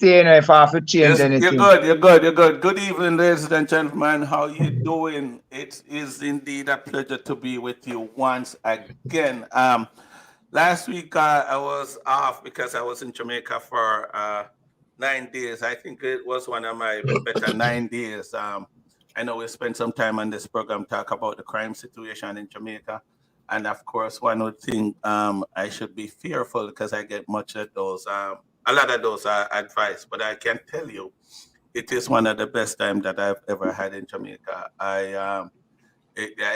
stay, if I have to change Yes, you're anything. good. You're good. You're good. Good evening, ladies and gentlemen. How you doing? It is indeed a pleasure to be with you once again. Last week I was off because I was in Jamaica for 9 days. I think it was one of my better 9 days. I know we spent some time on this program talk about the crime situation in Jamaica, and of course, one would think I should be fearful because I get much of those. A lot of those advice, but I can tell you, it is one of the best time that I've ever had in Jamaica. I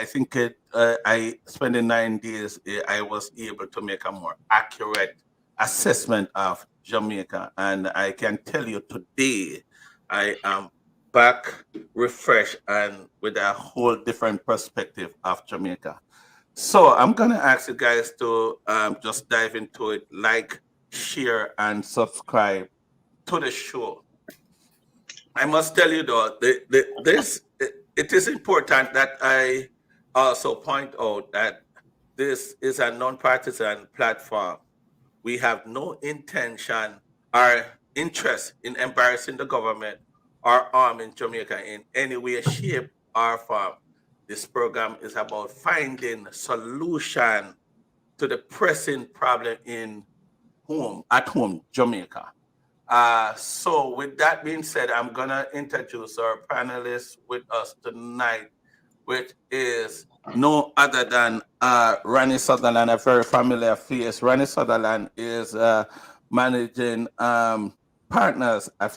think I spending 9 days. I was able to make a more accurate assessment of Jamaica, and I can tell you today, I am back, refreshed, and with a whole different perspective of Jamaica. So I'm gonna ask you guys to just dive into it, like, share, and subscribe to the show. I must tell you though, it is important that I also point out that this is a non-partisan platform. We have no intention or interest in embarrassing the government or harming Jamaica in any way, shape, or form. This program is about finding solution to the pressing problem at home, Jamaica. So with that being said, I'm gonna introduce our panelists with us tonight, which is no other than Ronnie Sutherland, a very familiar face. Ronnie Sutherland is managing partners of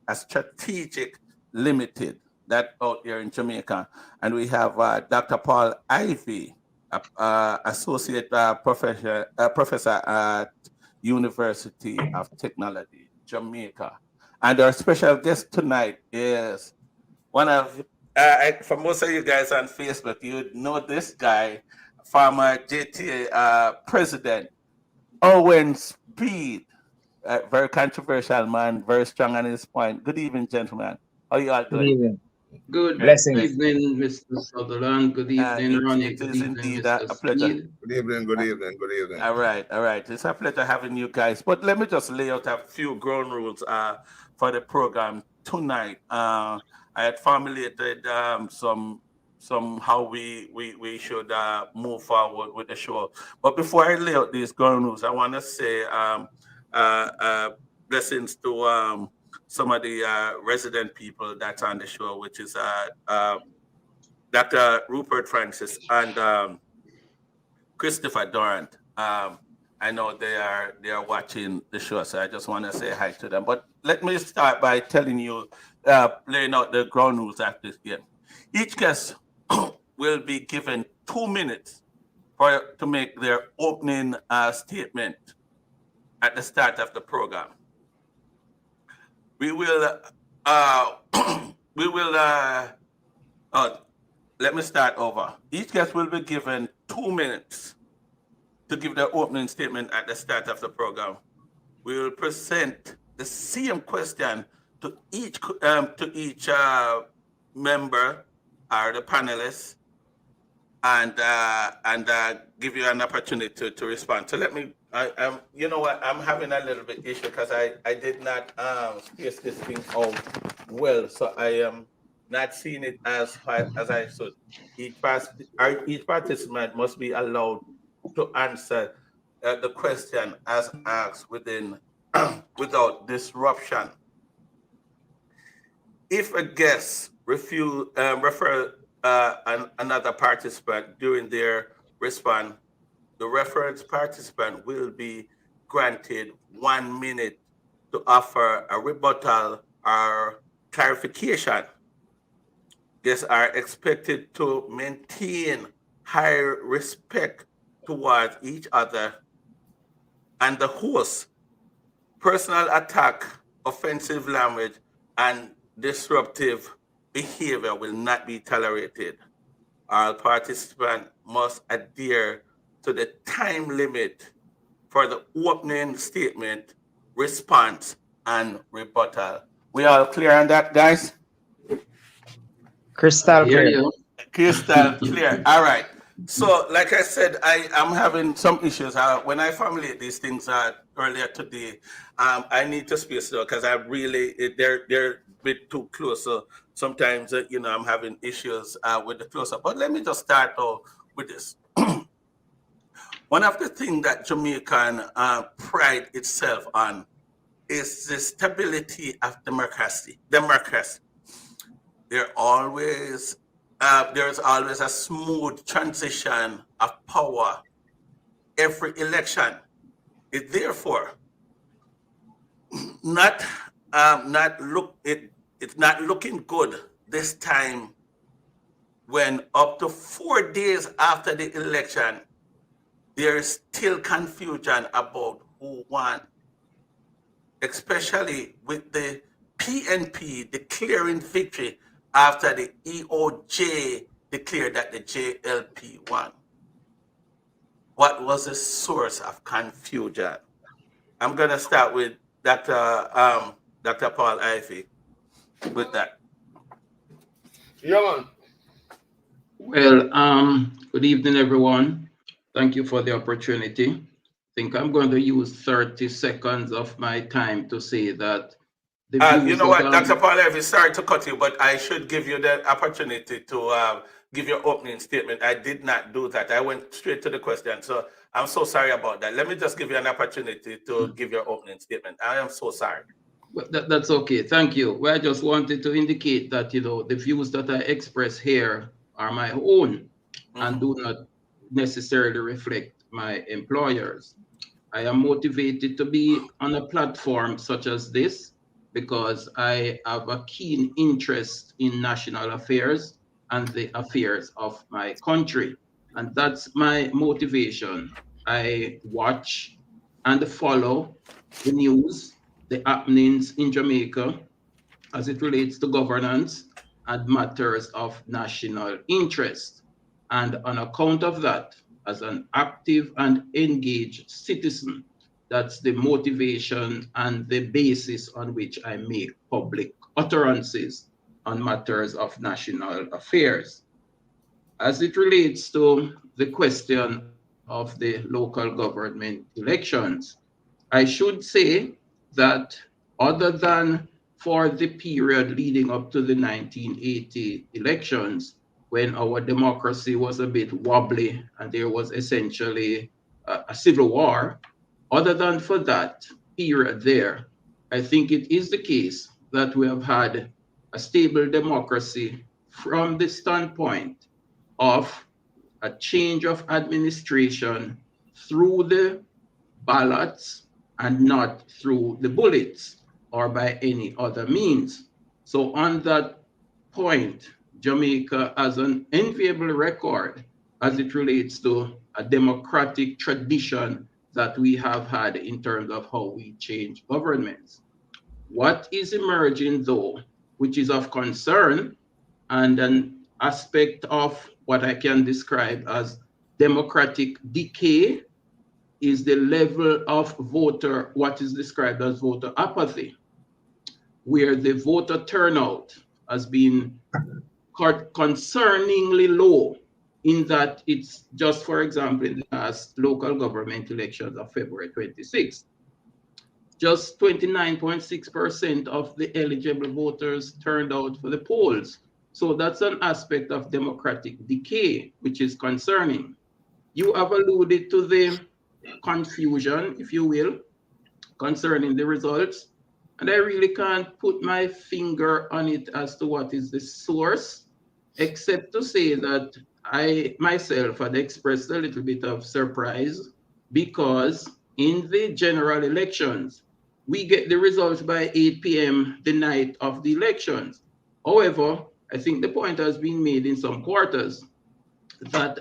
a strategic limited that out here in Jamaica. And we have Dr. Paul Ivy, associate professor at University of Technology, Jamaica. And our special guest tonight is one of, for most of you guys on Facebook, you know this guy, former JTA president, Owen Speed. Very controversial man, very strong on his point. Good evening, gentlemen. How you all Good doing? evening. Good Blessings. evening, Mr. Sutherland. Good evening, Ronnie. It Good is evening, indeed Mr. a pleasure. Speed. Good evening, good evening, good evening. All right, all right. It's a pleasure having you guys. But let me just lay out a few ground rules for the program tonight. I had formulated some how we should move forward with the show. But before I lay out these ground rules, I want to say blessings to some of the resident people that's on the show, which is Dr. Rupert Francis and Christopher Durant. I know they are watching the show, so I just want to say hi to them. But let me start by telling you, laying out the ground rules after this game. Each guest will be given 2 minutes to make their opening statement at the start of the program. We will let me start over. Each guest will be given 2 minutes to give their opening statement at the start of the program. We will present the same question to each member or the panelists, and give you an opportunity to respond. So let me. You know what? I'm having a little bit issue because I did not space this thing out well, so I am not seeing it as high as I should. Each participant must be allowed to answer the question as asked without disruption. If a guest refer another participant during their response, the reference participant will be granted 1 minute to offer a rebuttal or clarification. Guests are expected to maintain high respect towards each other and the host. Personal attack, offensive language, and disruptive behavior will not be tolerated. All participants must adhere to the time limit for the opening statement, response, and rebuttal. We all clear on that, guys? Crystal Hear clear. you. Crystal clear. All right. So, like I said, I am having some issues. When I formulate these things, earlier today. I need to space though because I really they're a bit too close. So sometimes I'm having issues with the close up. But let me just start off with this. One of the things that Jamaican pride itself on is the stability of democracy. There's always a smooth transition of power every election. It therefore it's not looking good this time when up to 4 days after the election there is still confusion about who won, especially with the PNP declaring victory after the EOJ declared that the JLP won. What was the source of confusion? I'm going to start with Dr. Paul Ivey with that. Yeah, man. Well, good evening, everyone. Thank you for the opportunity. I think I'm going to use 30 seconds of my time to say that the views you know what, that Dr. Paul Ivey, sorry to cut you, but I should give you the opportunity to give your opening statement. I did not do that. I went straight to the question. So I'm so sorry about that. Let me just give you an opportunity to give your opening statement. I am so sorry. That's okay. Thank you. Well, I just wanted to indicate that, the views that I express here are my own and do not necessarily reflect my employers. I am motivated to be on a platform such as this because I have a keen interest in national affairs and the affairs of my country. And that's my motivation. I watch and follow the news, the happenings in Jamaica as it relates to governance and matters of national interest. And on account of that, as an active and engaged citizen, that's the motivation and the basis on which I make public utterances on matters of national affairs. As it relates to the question of the local government elections, I should say that other than for the period leading up to the 1980 elections, when our democracy was a bit wobbly and there was essentially a civil war, other than for that period there, I think it is the case that we have had a stable democracy from the standpoint of a change of administration through the ballots and not through the bullets or by any other means. So on that point, Jamaica has an enviable record as it relates to a democratic tradition that we have had in terms of how we change governments. What is emerging though, which is of concern and an aspect of what I can describe as democratic decay, is the level of what is described as voter apathy, where the voter turnout has been concerningly low, in that it's just, for example, in the last local government elections of February 26th, just 29.6% of the eligible voters turned out for the polls. So that's an aspect of democratic decay, which is concerning. You have alluded to the confusion, if you will, concerning the results. And I really can't put my finger on it as to what is the source, except to say that I myself had expressed a little bit of surprise because in the general elections, we get the results by 8 p.m. the night of the elections. However, I think the point has been made in some quarters that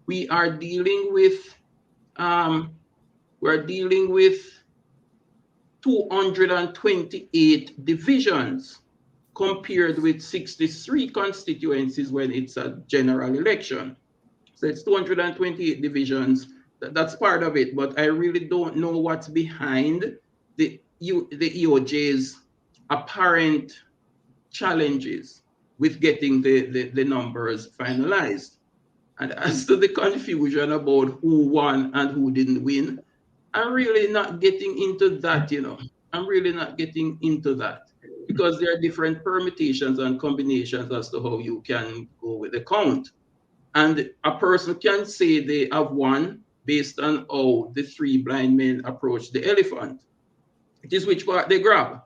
we are dealing with 228 divisions compared with 63 constituencies when it's a general election. So it's 228 divisions. That's part of it, but I really don't know what's behind the EOJ's apparent challenges with getting the numbers finalized. And as to the confusion about who won and who didn't win, I'm really not getting into that, you know. I'm really not getting into that because there are different permutations and combinations as to how you can go with the count. And a person can say they have won based on how the three blind men approach the elephant. It is which part they grab.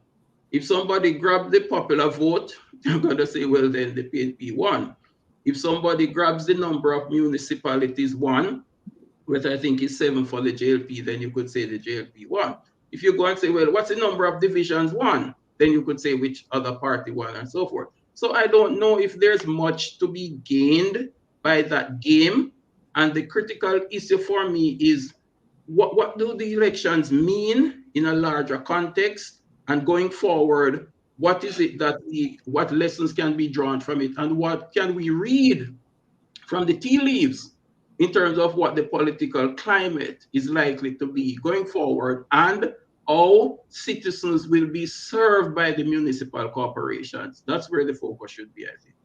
If somebody grab the popular vote, you're going to say, well, then the PNP won. If somebody grabs the number of municipalities won, which I think is 7 for the JLP, then you could say the JLP won. If you go and say, well, what's the number of divisions won? Then you could say which other party won and so forth. So I don't know if there's much to be gained by that game. And the critical issue for me is what do the elections mean in a larger context? And going forward, what is it that what lessons can be drawn from it? And what can we read from the tea leaves in terms of what the political climate is likely to be going forward and how citizens will be served by the municipal corporations? That's where the focus should be, I think.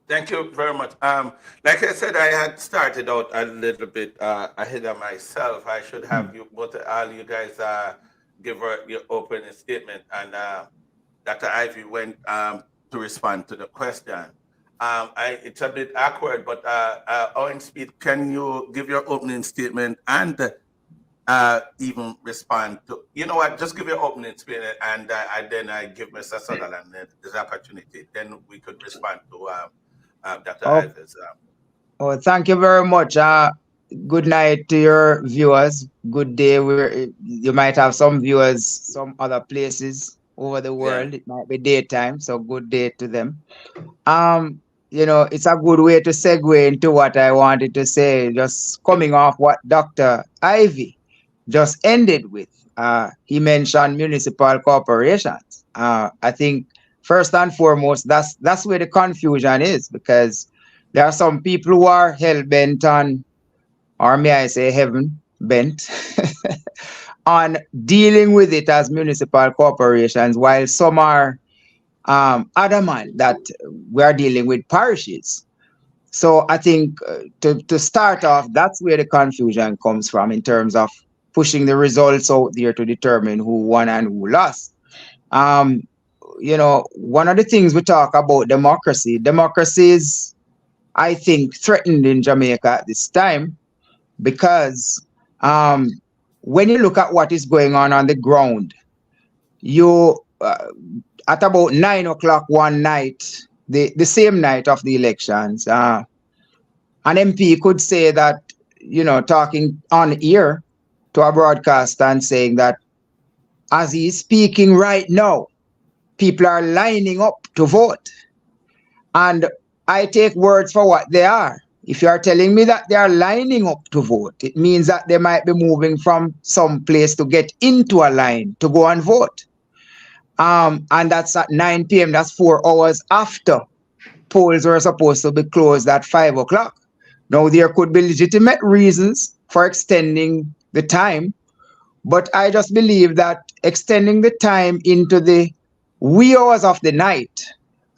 Thank you very much. Like I said, I had started out a little bit ahead of myself. I should have you, both all you guys, give your opening statement, and Dr. Ivy went to respond to the question. It's a bit awkward, but Owen Speed, can you give your opening statement and even respond to, you know what, just give your opening statement and then I give Mr. Sutherland the opportunity. Then we could respond to Dr. Ivy's. Oh, thank you very much. Good night to your viewers. Good day. You might have some viewers some other places over the world. Yeah. It might be daytime, so good day to them. You know, it's a good way to segue into what I wanted to say, just coming off what Dr. Ivy just ended with. He mentioned municipal corporations. I think first and foremost, that's where the confusion is, because there are some people who are hell-bent on, or may I say heaven-bent, on dealing with it as municipal corporations, while some are adamant that we are dealing with parishes. So I think to start off, that's where the confusion comes from in terms of pushing the results out there to determine who won and who lost. You know, one of the things we talk about democracy is, I think, threatened in Jamaica at this time, because when you look at what is going on the ground, you at about 9 o'clock one night, the same night of the elections, an MP could say that, you know, talking on air to a broadcaster and saying that as he's speaking right now, people are lining up to vote. And I take words for what they are. If you are telling me that they are lining up to vote, it means that they might be moving from some place to get into a line to go and vote. And that's at 9 p.m. That's 4 hours after polls were supposed to be closed at 5 o'clock. Now, there could be legitimate reasons for extending the time, but I just believe that extending the time into the wee hours of the night,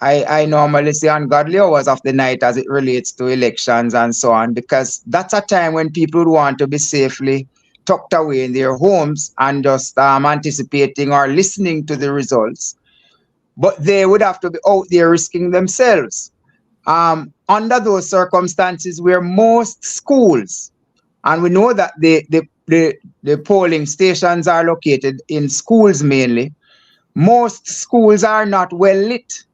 I normally say ungodly hours of the night as it relates to elections and so on, because that's a time when people would want to be safely tucked away in their homes and just anticipating or listening to the results. But they would have to be out there risking themselves. Under those circumstances where most schools, and we know that the polling stations are located in schools mainly, most schools are not well lit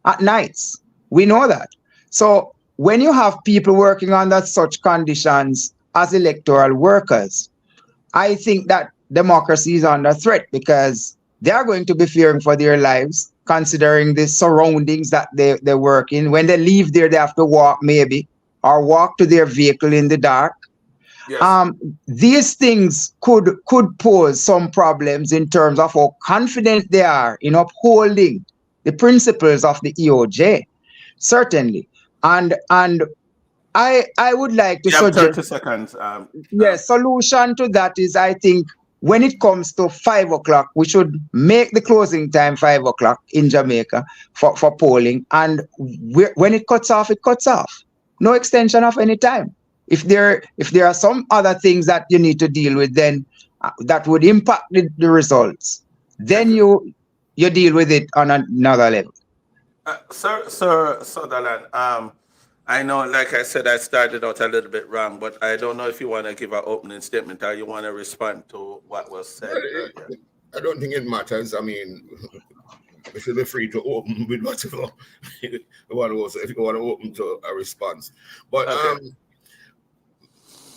at nights. We know that. So when you have people working under such conditions as electoral workers, I think that democracy is under threat, because they are going to be fearing for their lives, considering the surroundings that they work in. When they leave there, they have to walk maybe, or walk to their vehicle in the dark. Yes. These things could pose some problems in terms of how confident they are in upholding the principles of the EOJ, certainly. And I would like to suggest 30 seconds. Yes, solution to that is, I think, when it comes to 5 o'clock, we should make the closing time 5 o'clock in Jamaica for polling. And when it cuts off, it cuts off. No extension of any time. If there are some other things that you need to deal with, then that would impact the results, then you deal with it on another level. Sir Sutherland, I know, like I said, I started out a little bit wrong, but I don't know if you want to give an opening statement or you want to respond to what was said earlier. I don't think it matters. I mean, we should be free to open with whatever you want to, if you want to open to a response. But Okay.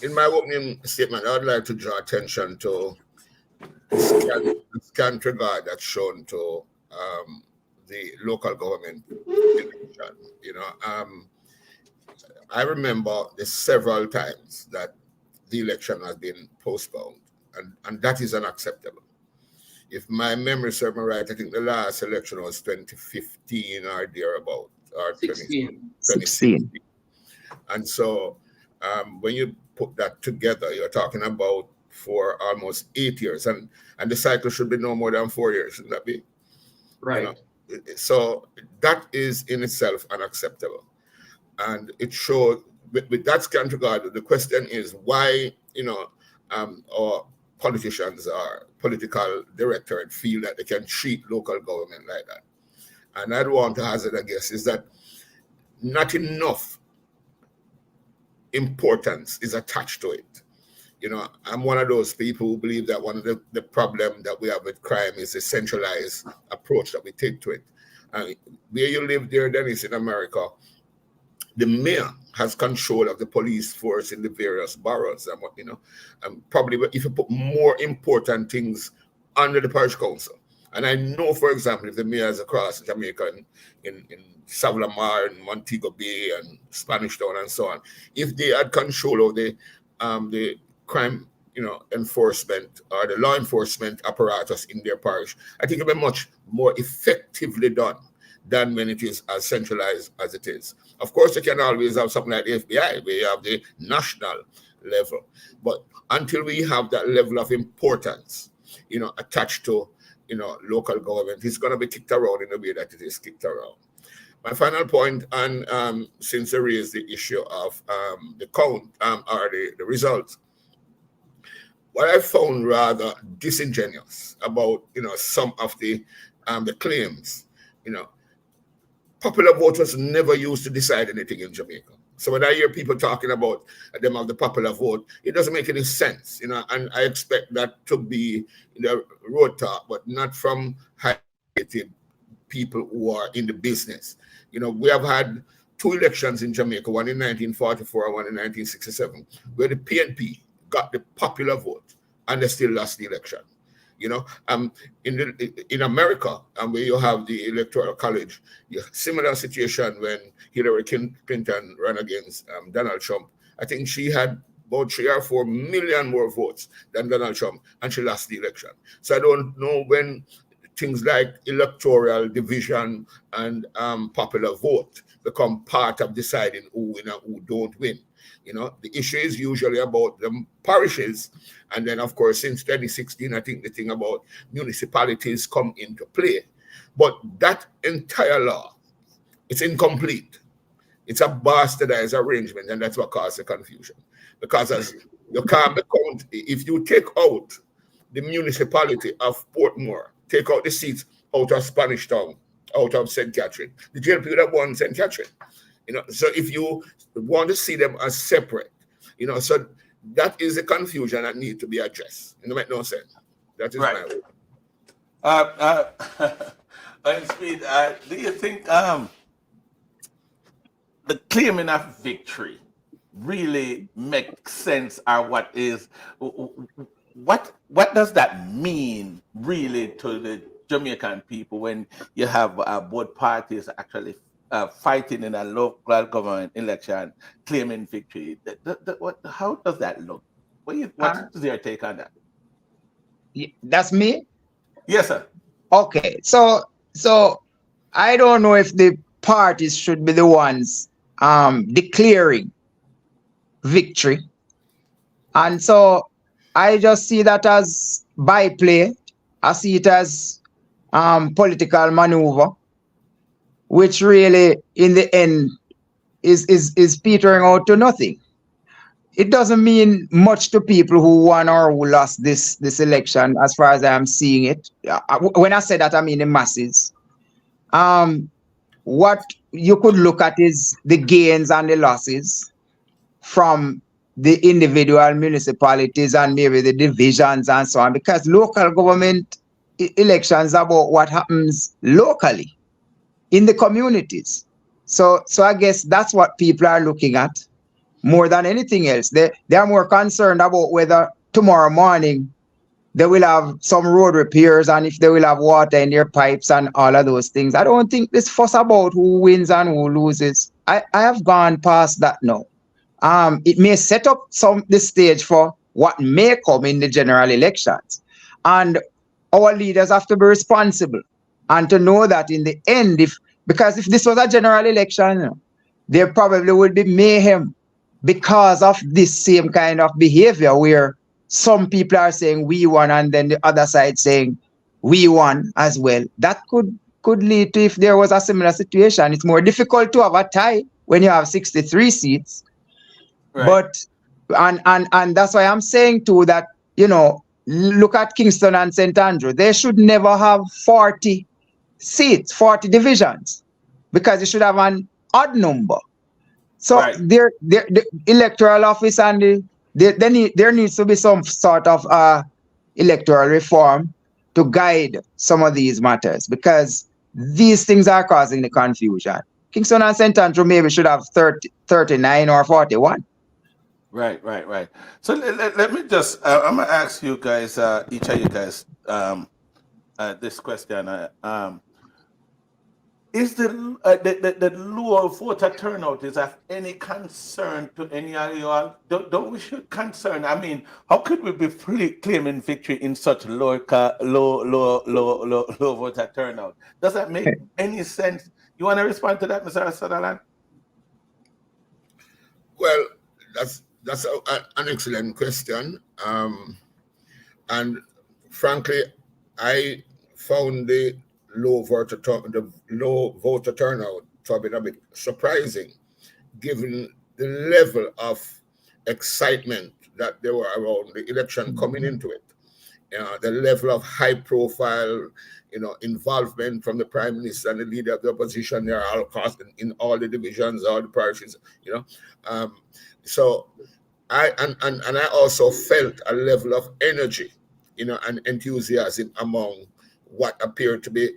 in my opening statement, I'd like to draw attention to the scant regard that's shown to the local government election. You know, I remember the several times that the election has been postponed, and that is unacceptable. If my memory serves me right, I think the last election was 2015 or thereabout, or 16. 16. And so when you put that together, you're talking about for almost 8 years, and the cycle should be no more than 4 years, shouldn't that be? Right. You know? So that is in itself unacceptable. And it showed, with that scant regard, the question is why, our politicians or political directorate feel that they can treat local government like that. And I'd want to hazard a guess is that not enough importance is attached to it. You know, I'm one of those people who believe that one of the problem that we have with crime is the centralized approach that we take to it. And where you live there, Dennis, in America, the mayor has control of the police force in the various boroughs, and probably if you put more important things under the parish council. And I know, for example, if the mayors across Jamaica in Savlamar and Montego Bay and Spanish Town and so on, if they had control of the crime, enforcement or the law enforcement apparatus in their parish, I think it would be much more effectively done than when it is as centralized as it is. Of course, you can always have something like the FBI, where you have the national level. But until we have that level of importance, attached to, local government, it's going to be kicked around in the way that it is kicked around. My final point, and since I raised the issue of the count or the results, what I found rather disingenuous about, some of the claims, popular voters never used to decide anything in Jamaica. So when I hear people talking about them have the popular vote, it doesn't make any sense, and I expect that to be the road talk, but not from high-rated people who are in the business. We have had 2 elections in Jamaica, one in 1944 and one in 1967, where the PNP got the popular vote and they still lost the election. In America, where you have the Electoral College, similar situation when Hillary Clinton ran against Donald Trump. I think she had about 3 or 4 million more votes than Donald Trump, and she lost the election. So I don't know when things like electoral division and popular vote become part of deciding who win and who don't win. The issue is usually about the parishes. And then, of course, since 2016, I think the thing about municipalities come into play. But that entire law, it's incomplete. It's a bastardized arrangement, and that's what caused the confusion. Because as you can't count, if you take out the municipality of Portmore, take out the seats out of Spanish Town, out of St. Catherine, the JLP would have won St. Catherine. So if you want to see them as separate, so that is the confusion that needs to be addressed. It make no sense. That is right. My way. Speed, do you think the claiming of victory really makes sense, or what does that mean really to the Jamaican people when you have both parties actually fighting in a local government election, claiming victory? How does that look? What's your take on that? That's me? Yes, sir. Okay, so I don't know if the parties should be the ones declaring victory, and so I just see that as byplay. I see it as political maneuver, which really, in the end, is petering out to nothing. it doesn't mean much to people who won or who lost this election, as far as I am seeing it. When I say that, I mean the masses. What you could look at is the gains and the losses from the individual municipalities and maybe the divisions and so on, because local government elections are about what happens locally in the communities. So I guess that's what people are looking at more than anything else. They are more concerned about whether tomorrow morning they will have some road repairs and if they will have water in their pipes and all of those things. I don't think this fuss about who wins and who loses. I have gone past that now. It may set up the stage for what may come in the general elections. And our leaders have to be responsible and to know that in the end, because if this was a general election, there probably would be mayhem because of this same kind of behavior where some people are saying we won and then the other side saying we won as well. That could lead to, if there was a similar situation, it's more difficult to have a tie when you have 63 seats. Right. But and that's why I'm saying too that, look at Kingston and St. Andrew. They should never have 40 seats, 40 divisions, because they should have an odd number. So right. The electoral office and there needs to be some sort of electoral reform to guide some of these matters, because these things are causing the confusion. Kingston and St. Andrew maybe should have 39 or 41. Right. So let me just, I'm going to ask you guys, each of you guys, this question. Is the low voter turnout is of any concern to any of you all? Don't we should concern? I mean, how could we be claiming victory in such low voter turnout? Does that make any sense? You want to respond to that, Mr. Sutherland? Well, that's an excellent question. And frankly, I found the low voter turnout to have been a bit surprising, given the level of excitement that there were around the election coming into it. The level of high profile, involvement from the Prime Minister and the leader of the opposition. There are all across in all the divisions, all the parishes, So I also felt a level of energy, and enthusiasm among what appeared to be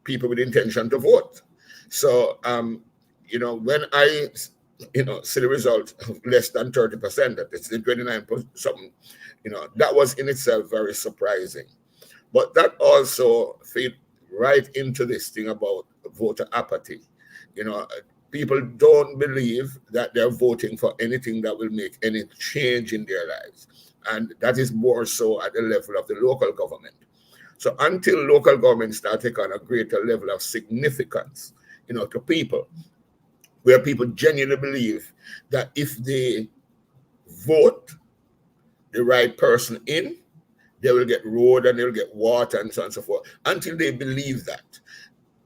people with intention to vote. So, when I, see the result of less than 30%, that it's 29 something, that was in itself very surprising. But that also fit right into this thing about voter apathy. People don't believe that they're voting for anything that will make any change in their lives. And that is more so at the level of the local government. So until local governments start taking on a greater level of significance, to people, where people genuinely believe that if they vote the right person in, they will get road and they'll get water and so on and so forth. Until they believe that,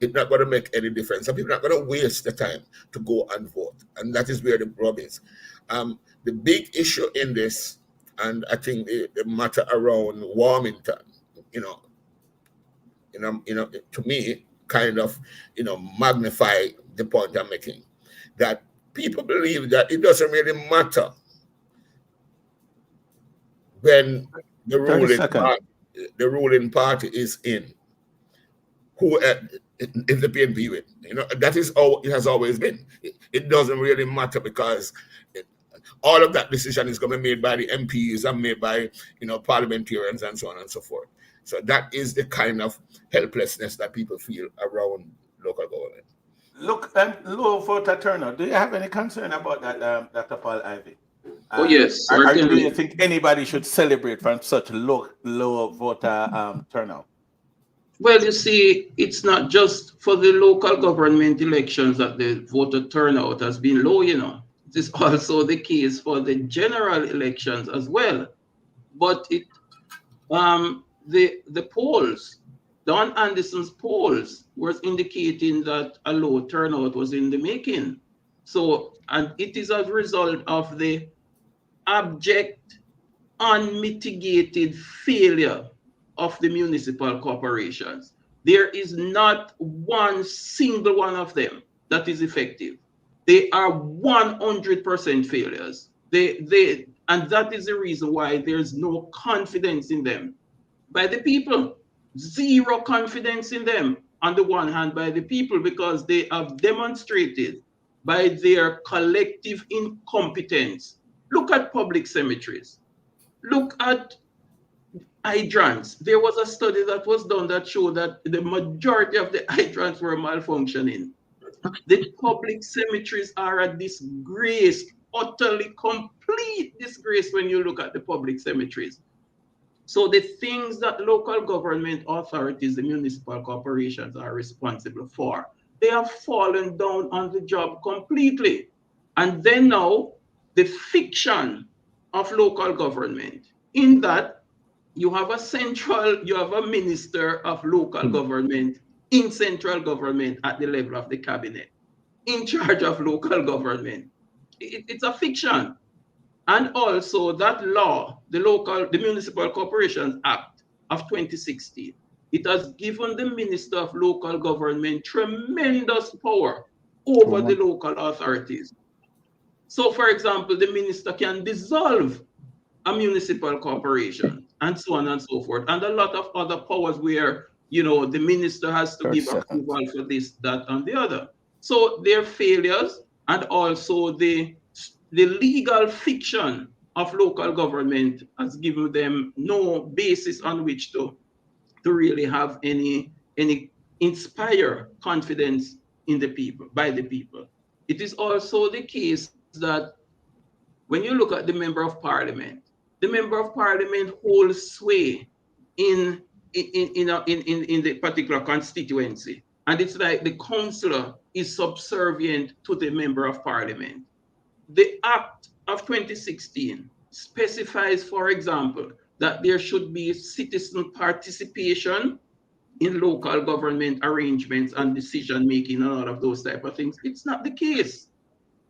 it's not going to make any difference. Some people are not going to waste the time to go and vote. And that is where the rub is. The big issue in this, and I think the matter around Warmington, to me, kind of, magnify the point I'm making, that people believe that it doesn't really matter when the ruling party is in, who is the PNP with. That is how it has always been. It doesn't really matter, because all of that decision is going to be made by the MPs and made by, parliamentarians and so on and so forth. So that is the kind of helplessness that people feel around local government. Look, low voter turnout. Do you have any concern about that, Dr. Paul Ivy? Oh, yes. Do you think anybody should celebrate from such low voter turnout? Well, you see, it's not just for the local government elections that the voter turnout has been low, It is also the case for the general elections as well. But the polls, Don Anderson's polls, was indicating that a low turnout was in the making. So, and it is as a result of the abject, unmitigated failure of the municipal corporations. There is not one single one of them that is effective. They are 100% failures. And that is the reason why there's no confidence in them by the people. Zero confidence in them on the one hand by the people, because they have demonstrated by their collective incompetence. Look at public cemeteries. Look at hydrants. There was a study that was done that showed that the majority of the hydrants were malfunctioning. The public cemeteries are a disgrace, utterly complete disgrace when you look at the public cemeteries. So the things that local government authorities, the municipal corporations are responsible for, they have fallen down on the job completely. And then now, the fiction of local government, in that you have a minister of local government in central government at the level of the cabinet, in charge of local government. It's a fiction. And also that law, the Municipal Corporations Act of 2016, it has given the Minister of Local Government tremendous power over the local authorities. So, for example, the minister can dissolve a municipal corporation and so on and so forth. And a lot of other powers where, the minister has to give approval for this, that, and the other. So their failures, and also the legal fiction of local government has given them no basis on which to really have any inspire confidence in the people, by the people. It is also the case that when you look at the member of parliament, the member of parliament holds sway in the particular constituency. And it's like the councillor is subservient to the member of parliament. The Act of 2016 specifies, for example, that there should be citizen participation in local government arrangements and decision making and all of those type of things. It's not the case.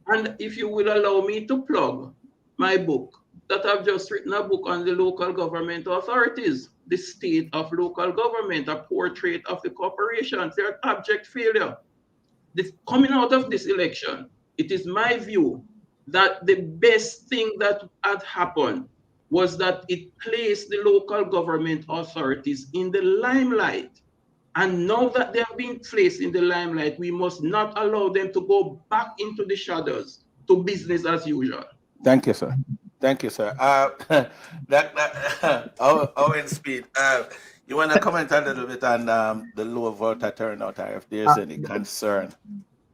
And if you will allow me to plug my book, that I've just written a book on the local government authorities, the state of local government, a portrait of the corporations, their abject failure. Coming out of this election, it is my view that the best thing that had happened was that it placed the local government authorities in the limelight. And now that they have been placed in the limelight, we must not allow them to go back into the shadows to business as usual. Thank you, sir. Thank you, sir. Owen Speed, you want to comment a little bit on the low voter turnout, or if there's any concern?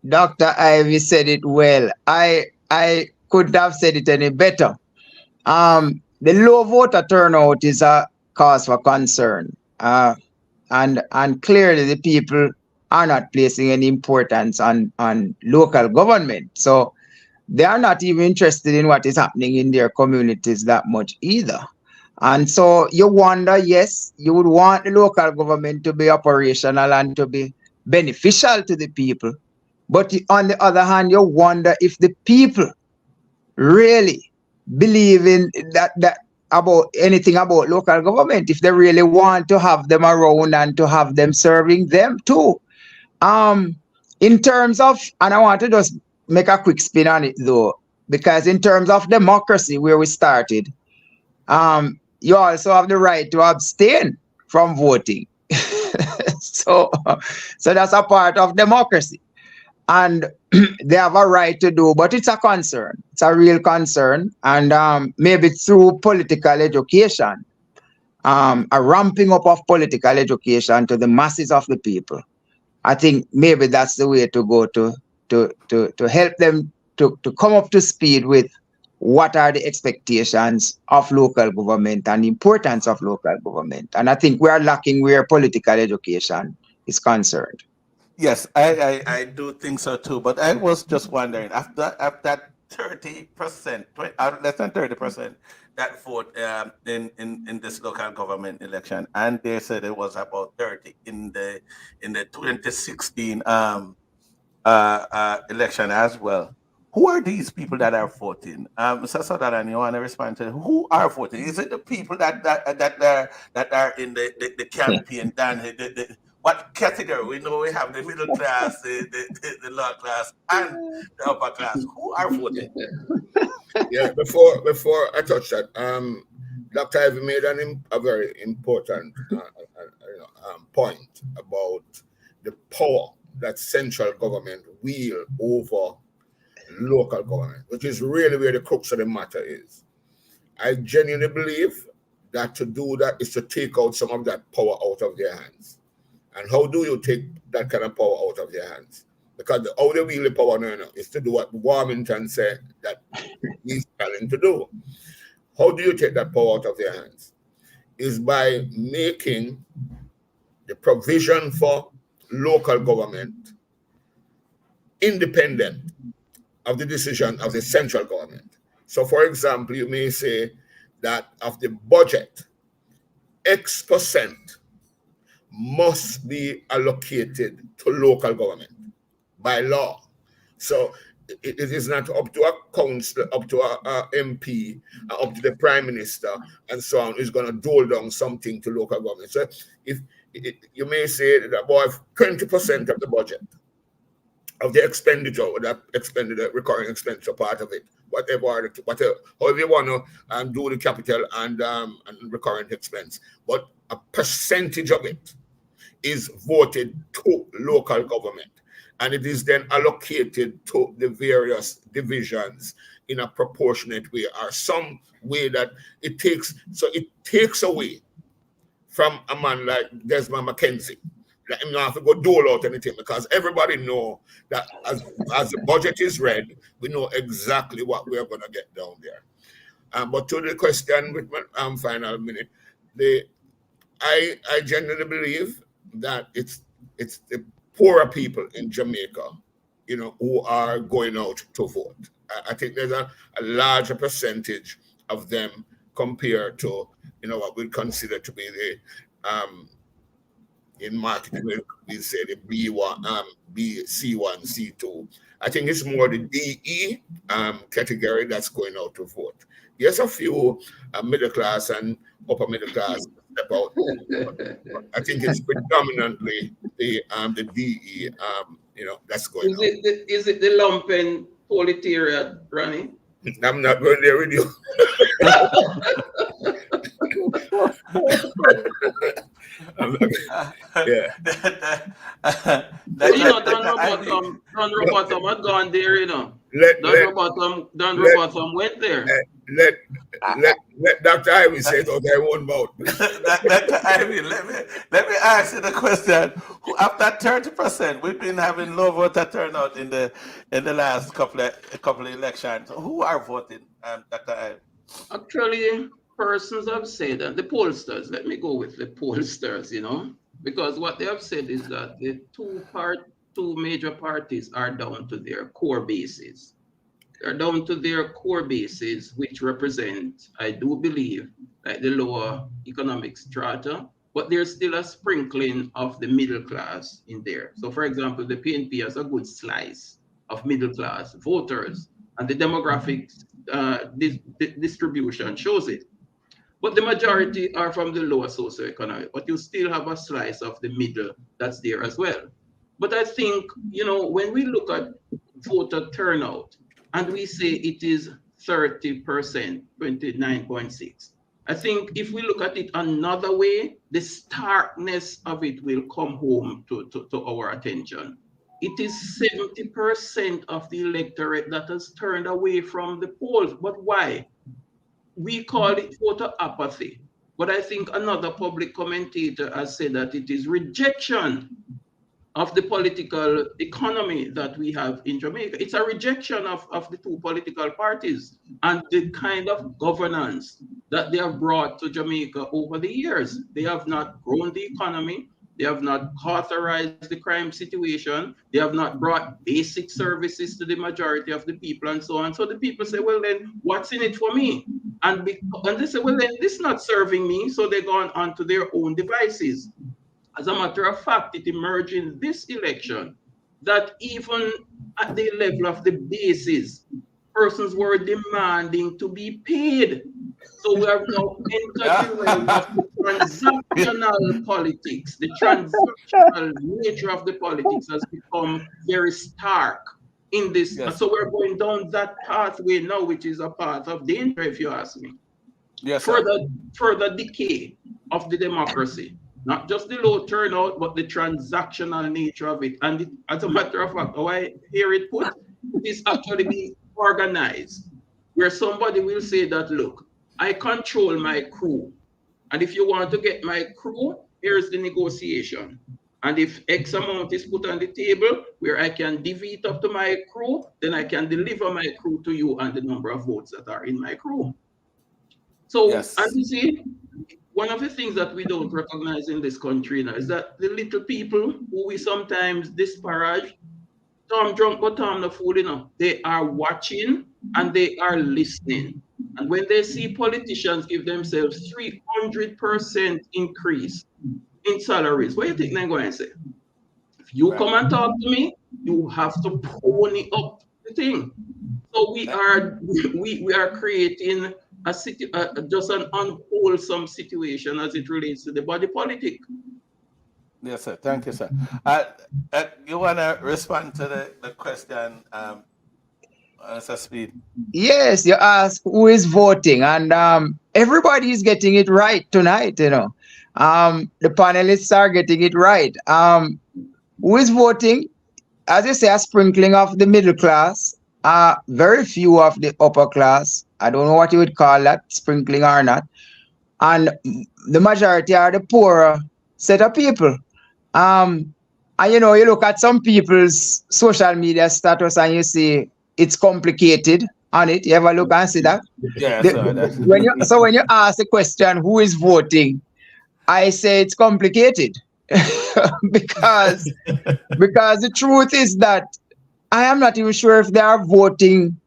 Dr. Ivy said it well. I couldn't have said it any better. The low voter turnout is a cause for concern. And clearly the people are not placing any importance on local government. So they are not even interested in what is happening in their communities that much either. And so you wonder, yes, you would want the local government to be operational and to be beneficial to the people. But on the other hand, you wonder if the people really believe in that about anything about local government, if they really want to have them around and to have them serving them too. In terms of, and I want to just make a quick spin on it though, because in terms of democracy, where we started, you also have the right to abstain from voting. so that's a part of democracy. And they have a right to do, but it's a concern. It's a real concern. And maybe through political education, a ramping up of political education to the masses of the people, I think maybe that's the way to go to help them to come up to speed with what are the expectations of local government and the importance of local government. And I think we are lacking where political education is concerned. Yes, I do think so too. But I was just wondering, after that 30%, less than 30%, that vote in this local government election, and they said it was about 30 in the 2016 election as well. who are these people that are voting? Mr. Sutherland, you want to respond to who are voting? Is it the people that are in the campaign? What category? We know we have the middle class, the lower class, and the upper class. Who are voting? Yeah, before I touch that, Dr. Ivy made a very important point about the power that central government wield over local government, which is really where the crux of the matter is. I genuinely believe that to do that is to take out some of that power out of their hands. And how do you take that kind of power out of their hands? Because how they wield the power now is to do what Warmington said that he's trying to do. How do you take that power out of their hands? Is by making the provision for local government independent of the decision of the central government. So, for example, you may say that of the budget, X% must be allocated to local government by law. So it is not up to a council, up to a MP, up to the prime minister, and so on, is going to dole down something to local government. So if you may say that about 20% of the budget of the expenditure, or that expenditure, recurring expenditure part of it, whatever, however you want to do the capital and recurrent expense, but a percentage of it is voted to local government, and it is then allocated to the various divisions in a proportionate way, or some way that it takes away from a man like Desmond McKenzie. Let him not have to go dole out anything, because everybody know that as the budget is read, we know exactly what we're going to get down there. But to the question with my final minute, I genuinely believe that it's the poorer people in Jamaica, who are going out to vote. I think there's a larger percentage of them compared to what we consider to be the in marketing we say the B1, C1, C2. I think it's more the DE category that's going out to vote. Yes, a few middle class and upper middle class step out. I think it's predominantly the DE that's going out. Is it the lumpen proletariat, Ronnie? I'm not going there with you. Yeah. Don Robotham had gone there, Don Robotham went there. Let Dr. Ivy say it out there one mouth. Dr. Ivy, let me ask you the question. After 30%, we've been having low voter turnout in the last couple of elections. Who are voting, Dr. Ivy? Actually, persons have said, and the pollsters, let me go with the pollsters, because what they have said is that the two major parties are down to their core bases. They're down to their core bases, which represent, I do believe, like the lower economic strata, but there's still a sprinkling of the middle class in there. So, for example, the PNP has a good slice of middle class voters, and the demographic distribution shows it. But the majority are from the lower socioeconomic, but you still have a slice of the middle that's there as well. But I think, when we look at voter turnout and we say it is 30%, 29.6, I think if we look at it another way, the starkness of it will come home to our attention. It is 70% of the electorate that has turned away from the polls. But why? We call it voter apathy. But I think another public commentator has said that it is rejection of the political economy that we have in Jamaica. It's a rejection of the two political parties and the kind of governance that they have brought to Jamaica over the years. They have not grown the economy. They have not authorized the crime situation. They have not brought basic services to the majority of the people and so on. So the people say, well, then what's in it for me? And they say, well, then this is not serving me. So they're going on to their own devices. As a matter of fact, it emerged in this election that even at the level of the bases. Persons were demanding to be paid. So we have now entered the realm of the transactional politics. The transactional nature of the politics has become very stark in this. Yes. So we're going down that pathway now, which is a path of danger, if you ask me. Yes, further decay of the democracy. Not just the low turnout, but the transactional nature of it. And as a matter of fact, how I hear it put, it is actually being organized, where somebody will say that, look, I control my crew. And if you want to get my crew, here's the negotiation. And if X amount is put on the table where I can divvy it up to my crew, then I can deliver my crew to you and the number of votes that are in my crew. So, yes. And you see, one of the things that we don't recognize in this country now is that the little people who we sometimes disparage, Tom drunk but Tom no fool enough, they are watching and they are listening. And when they see politicians give themselves 300% increase in salaries, what do you think they're going to say? If you come and talk to me, you have to pony up the thing. So we are creating just an unwholesome situation as it relates to the body politic. Yes, sir. Thank you, sir. You want to respond to the question, Sir Speed? Yes, you ask who is voting, and everybody is getting it right tonight. The panelists are getting it right. Who is voting? As you say, a sprinkling of the middle class. Very few of the upper class. I don't know what you would call that, sprinkling or not. And the majority are the poorer set of people. And you look at some people's social media status and you see it's complicated on it. You ever look and see that? Yeah, when you ask the question, who is voting? I say it's complicated. because the truth is that I am not even sure if they are voting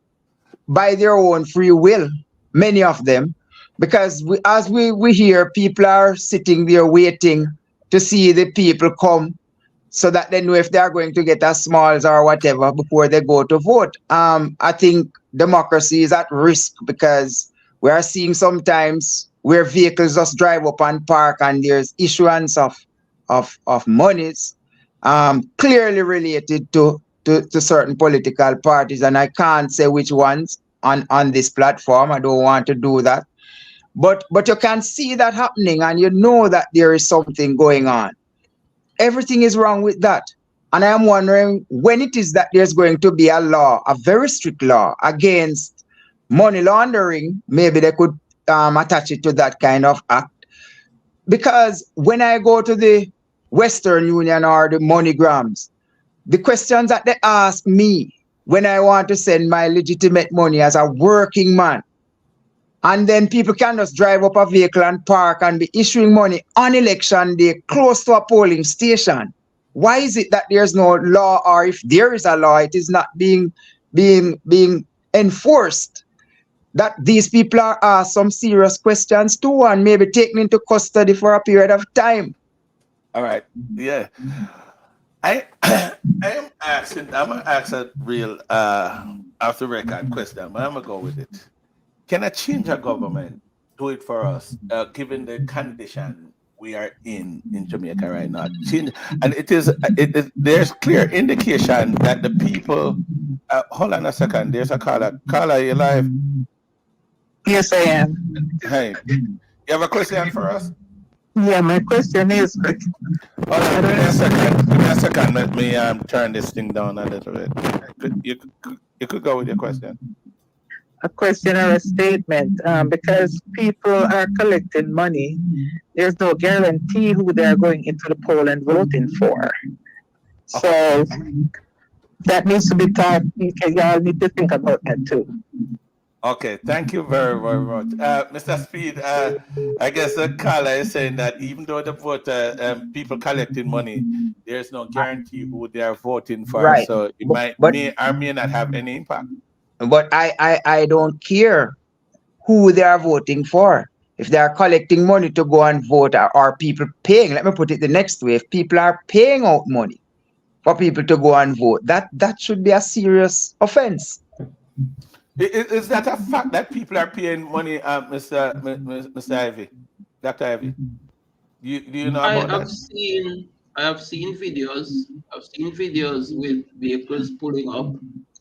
by their own free will, many of them, because as we hear, people are sitting there waiting to see the people come so that they know if they are going to get a smalls or whatever before they go to vote. I think democracy is at risk because we are seeing sometimes where vehicles just drive up and park and there's issuance of monies clearly related to certain political parties, and I can't say which ones on this platform. I don't want to do that, but you can see that happening, and you know that there is something going on. Everything is wrong with that, and I am wondering when it is that there's going to be a law, a very strict law against money laundering. Maybe they could attach it to that kind of act, because when I go to the Western Union or the MoneyGrams, the questions that they ask me when I want to send my legitimate money as a working man, and then people can just drive up a vehicle and park and be issuing money on election day close to a polling station. Why is it that there's no law, or if there is a law, it is not being enforced? That these people are asked some serious questions too, and maybe taken into custody for a period of time. All right. Yeah. I'm gonna ask a real off the record question, but I'm gonna go with it. Can a change of government do it for us, given the condition we are in Jamaica right now? And there's clear indication that the people. Hold on a second. There's a caller. Caller, are you live? Yes, I am. Hey, you have a question for us? Yeah, my question is. Hold on, give me a second. Give me a second. Let me turn this thing down a little bit. You could go with your question. A question or a statement, because people are collecting money, there's no guarantee who they are going into the poll and voting for. So that needs to be thought. Y'all need to think about that too. Okay, thank you very, very much. Mr. Speed, I guess the caller is saying that even though the voter, people collecting money, there's no guarantee who they are voting for. Right. So it may or may not have any impact. But I don't care who they are voting for. If they are collecting money to go and vote, or people paying, let me put it the next way, if people are paying out money for people to go and vote. That should be a serious offense. Is that a fact that people are paying money, Mr. Ivy, Dr. Ivy? Do you know I about have that? seen I have seen videos. I've seen videos with vehicles pulling up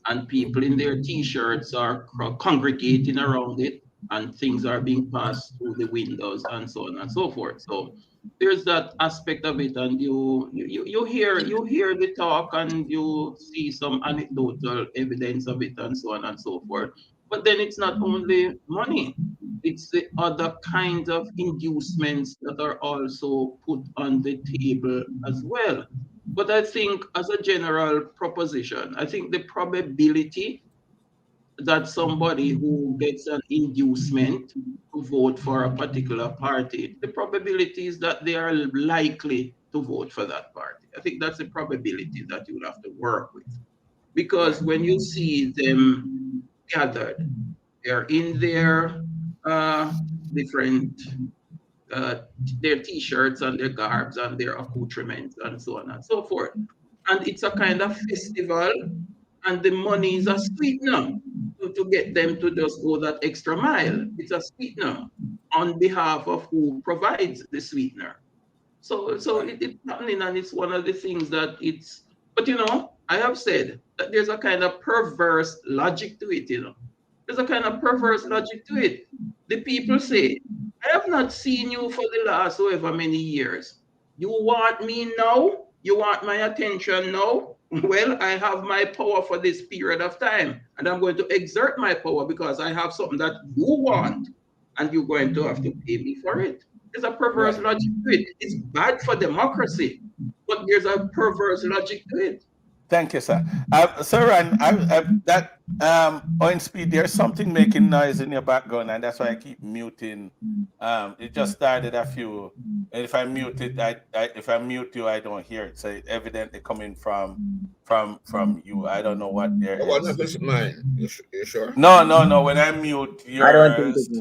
and people in their t-shirts are congregating around it and things are being passed through the windows and so on and so forth. So there's that aspect of it, and you hear the talk and you see some anecdotal evidence of it and so on and so forth. But then it's not only money, it's the other kinds of inducements that are also put on the table as well. But I think, as a general proposition, I think the probability that somebody who gets an inducement to vote for a particular party, the probability is that they are likely to vote for that party. I think that's the probability that you will have to work with. Because when you see them gathered, they're in their different their t-shirts and their garbs and their accoutrements and so on and so forth. And it's a kind of festival, and the money is a sweetener to get them to just go that extra mile. It's a sweetener on behalf of who provides the sweetener. So it's happening, and it's one of the things that it's. But I have said that there's a kind of perverse logic to it. There's a kind of perverse logic to it. The people say, I have not seen you for the last however many years. You want me now? You want my attention now? Well, I have my power for this period of time, and I'm going to exert my power because I have something that you want, and you're going to have to pay me for it. There's a perverse logic to it. It's bad for democracy, but there's a perverse logic to it. Thank you, sir. Sir, that on speed, there's something making noise in your background, and that's why I keep muting. It just started a few. And if I mute it, if I mute you, I don't hear it. So it's evidently coming from you. I don't know what there I wonder is. if it's mine. You sure? No. When I mute I don't think yours, it's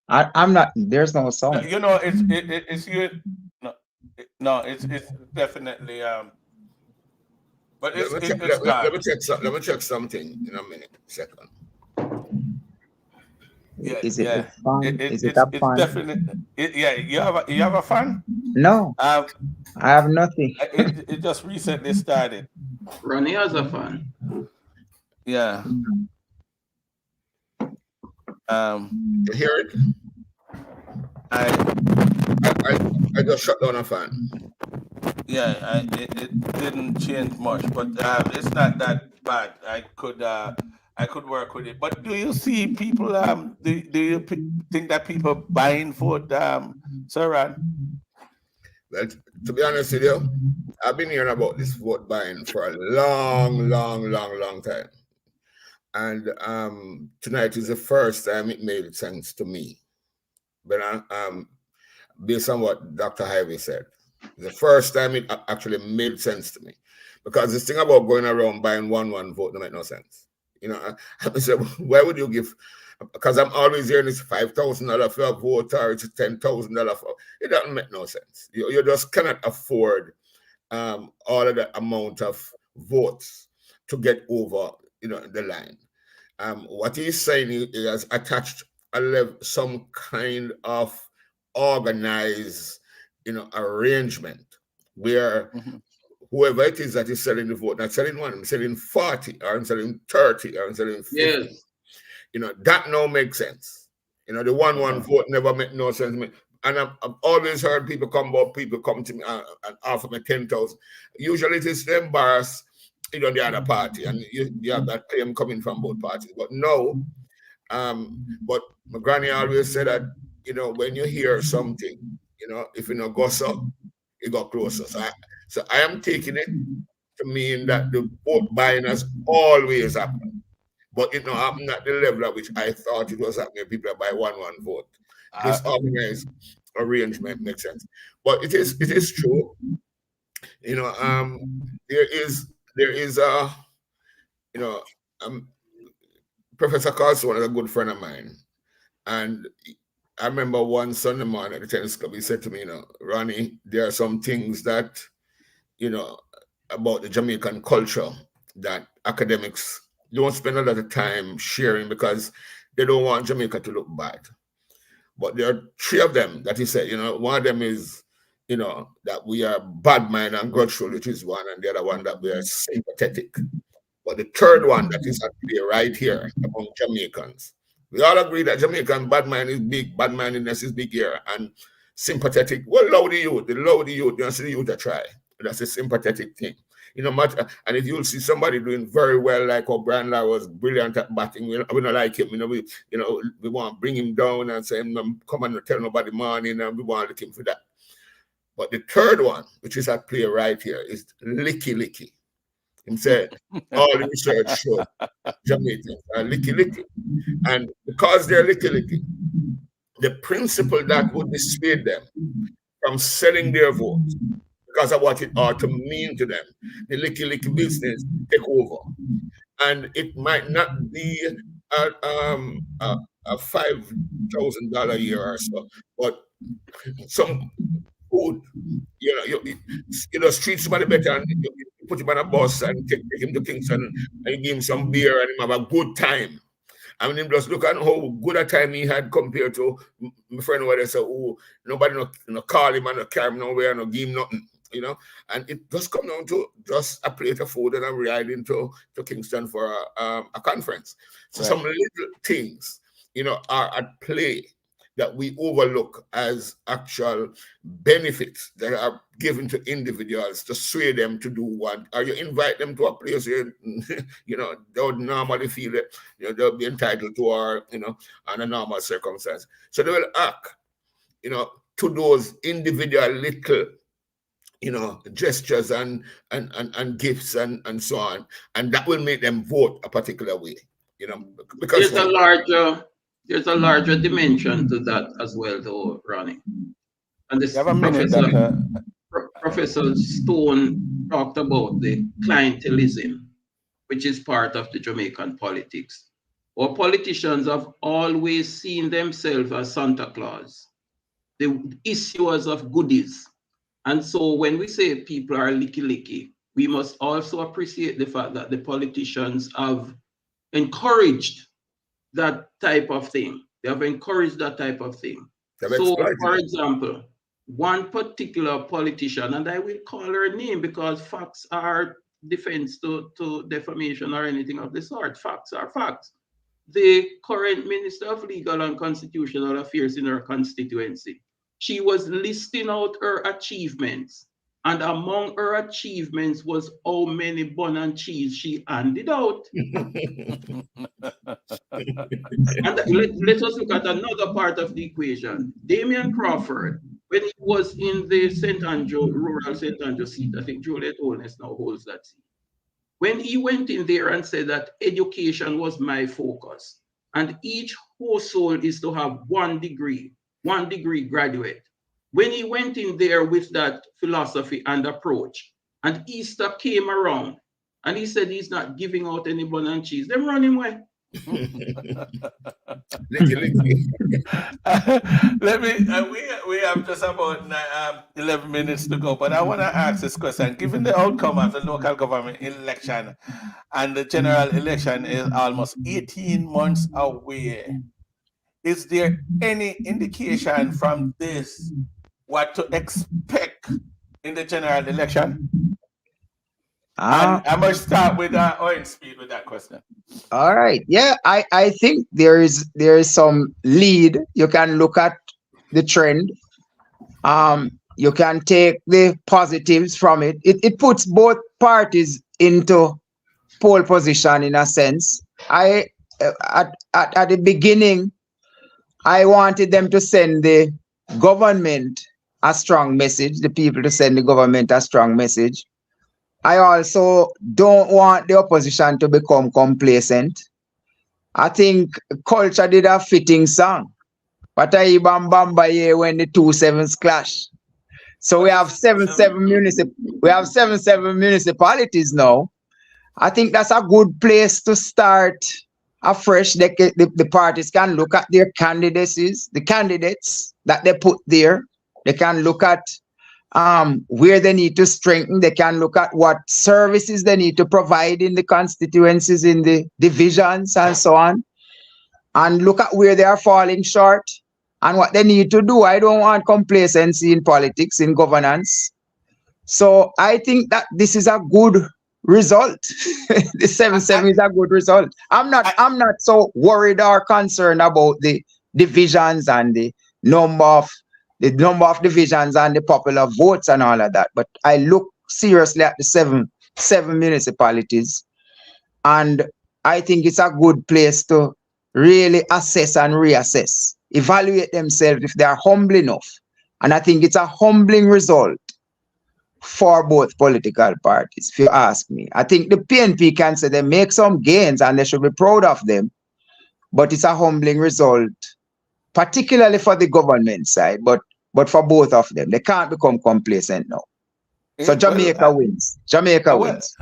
I'm not. There's no sound. it's you. No, it's definitely but Let me check. it's gone. Let me check something in a minute. Second. Yeah, Is it yeah. a fan? Is it It's a fan? definitely. Yeah, you have a fan? No, I have nothing. It just recently started. Ronnie has a fan. Yeah. You hear it? I I just shut down a fan. yeah. It didn't change much, but it's not that bad. I could work with it. But do you see people? Do you think that people buying food? Sir Ron? Well, to be honest with you, I've been hearing about this vote buying for a long time. And tonight is the first time it made sense to me. But based on what Dr. Ivy said, the first time it actually made sense to me. Because this thing about going around buying one vote don't make no sense. I said, why would you give? Because I'm always hearing this $5,000 for a vote, or it's $10,000 for it. Doesn't make no sense. You just cannot afford all of the amount of votes to get over the line. What he's saying is he has attached some kind of organized arrangement where whoever it is that is selling the vote, not selling one, I'm selling 40, or I'm selling 30, or I'm selling 50. Yes. That now makes sense. The one vote never make no sense to me. And I've always heard people come to me and offer me 10,000. Usually it is to embarrass the other party, and you have that claim coming from both parties. But no, but my granny always said that, when you hear something, if you know go so, you go closer. So I am taking it to mean that the vote buying has always happened. But it not happened at the level at which I thought it was happening. People buy one vote. This organized arrangement makes sense. But it is true. There is a Professor Carlson is a good friend of mine. And I remember one Sunday morning at the tennis club, he said to me, Ronnie, there are some things that, about the Jamaican culture that academics don't spend a lot of time sharing because they don't want Jamaica to look bad. But there are three of them that he said, one of them is, that we are bad mind and grudgeful, which is one, and the other one that we are sympathetic. But the third one that is actually right here among Jamaicans, we all agree that Jamaican bad mind is big, bad mindedness is big here, and sympathetic. Well, loud the youth, you see the youth that try. That's a sympathetic thing. And if you'll see somebody doing very well, like O'Brien was brilliant at batting, we don't like him. We want to bring him down and say, come and tell nobody morning, and we want to look him for that. But the third one, which is at play right here, is licky licky. He said, all the research show Jamaicans are licky licky. And because they're licky licky, the principle that would dissuade them from selling their votes because of what it ought to mean to them, the licky business take over. And it might not be a $5,000 a year or so, but some food, treat somebody better and you put him on a bus and take him to Kingston and give him some beer and him have a good time. I mean, just look at how good a time he had compared to my friend where they say, oh, nobody no call him and no carry him nowhere, no give him nothing, And it just come down to just a plate of food and I'm riding to Kingston for a conference. So some little things, are at play that we overlook as actual benefits that are given to individuals to sway them to do what, or you invite them to a place where, they would normally feel that, they'll be entitled to, or, under normal circumstance. So they will act, to those individual little, gestures and gifts and so on. And that will make them vote a particular way, because there's a larger dimension to that as well, though, Ronnie. And this Professor Stone talked about the clientelism, which is part of the Jamaican politics. Our politicians have always seen themselves as Santa Claus, the issuers of goodies. And so when we say people are licky, we must also appreciate the fact that the politicians have encouraged that type of thing. They have encouraged that type of thing. So, for example, one particular politician, and I will call her name because facts are defense to defamation or anything of the sort. Facts are facts. The current Minister of Legal and Constitutional Affairs in her constituency, she was listing out her achievements. And among her achievements was how many bun and cheese she handed out. And let us look at another part of the equation. Damian Crawford, when he was in the rural St. Andrew seat, I think Juliet Holness now holds that seat. When he went in there and said that education was my focus, and each household is to have 1 degree graduate. When he went in there with that philosophy and approach, and Easter came around, and he said he's not giving out any bun and cheese, them run him away. Let me. We have just about 11 minutes to go, but I want to ask this question: given the outcome of the local government election, and the general election is almost 18 months away, is there any indication from this what to expect in the general election? And I must start with Owen Speed with that question. All right. Yeah, I think there is some lead. You can look at the trend. You can take the positives from it. It puts both parties into pole position in a sense. At the beginning, I wanted them to send the government a strong message, the people to send the government a strong message. I also don't want the opposition to become complacent. I think Culture did a fitting song. But I bamba here when the 2 sevens clash. So we have 7 municipalities now. I think that's a good place to start afresh. The parties can look at their candidates that they put there. They can look at where they need to strengthen. They can look at what services they need to provide in the constituencies, in the divisions, and so on, and look at where they are falling short and what they need to do. I don't want complacency in politics, in governance. So I think that this is a good result. The 7-7 is a good result. I'm not so worried or concerned about the divisions and the number of divisions and the popular votes and all of that. But I look seriously at the seven municipalities, and I think it's a good place to really assess and reassess, evaluate themselves if they are humble enough. And I think it's a humbling result for both political parties, if you ask me. I think the PNP can say they make some gains and they should be proud of them, but it's a humbling result, particularly for the government side, but for both of them. They can't become complacent now. So Jamaica wins. Jamaica wins.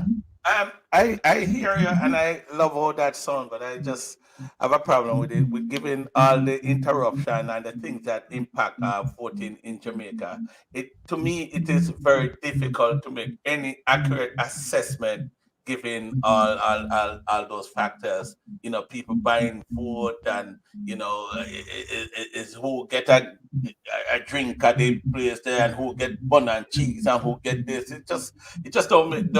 I hear you and I love how that sounds, but I just have a problem with it, with giving all the interruption and the things that impact voting in Jamaica. To me, it is very difficult to make any accurate assessment given all those factors. You know, people buying food, and you know, is who get a drink at the place there, and who get bun and cheese, and who get this. It just don't make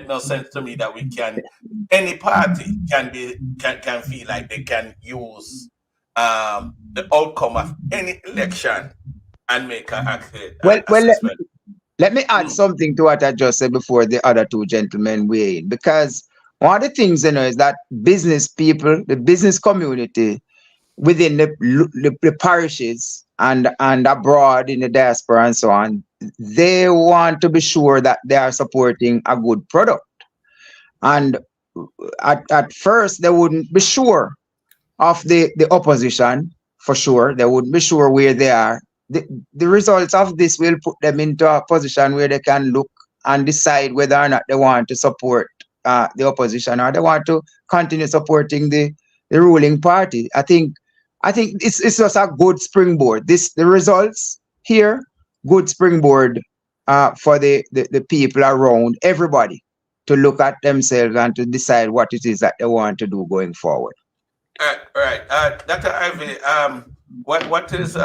no sense to me that we can, any party can feel like they can use the outcome of any election and make an accurate assessment. Let me add something to what I just said before the other two gentlemen weigh in, because one of the things, you know, is that business people, the business community within the parishes and abroad in the diaspora and so on, they want to be sure that they are supporting a good product. And at first, they wouldn't be sure of the opposition, for sure. They wouldn't be sure where they are. The results of this will put them into a position where they can look and decide whether or not they want to support the opposition or they want to continue supporting the ruling party. I think it's just a good springboard. The results here, good springboard for the people around, everybody, to look at themselves and to decide what it is that they want to do going forward. All right. Dr. Ivy, what is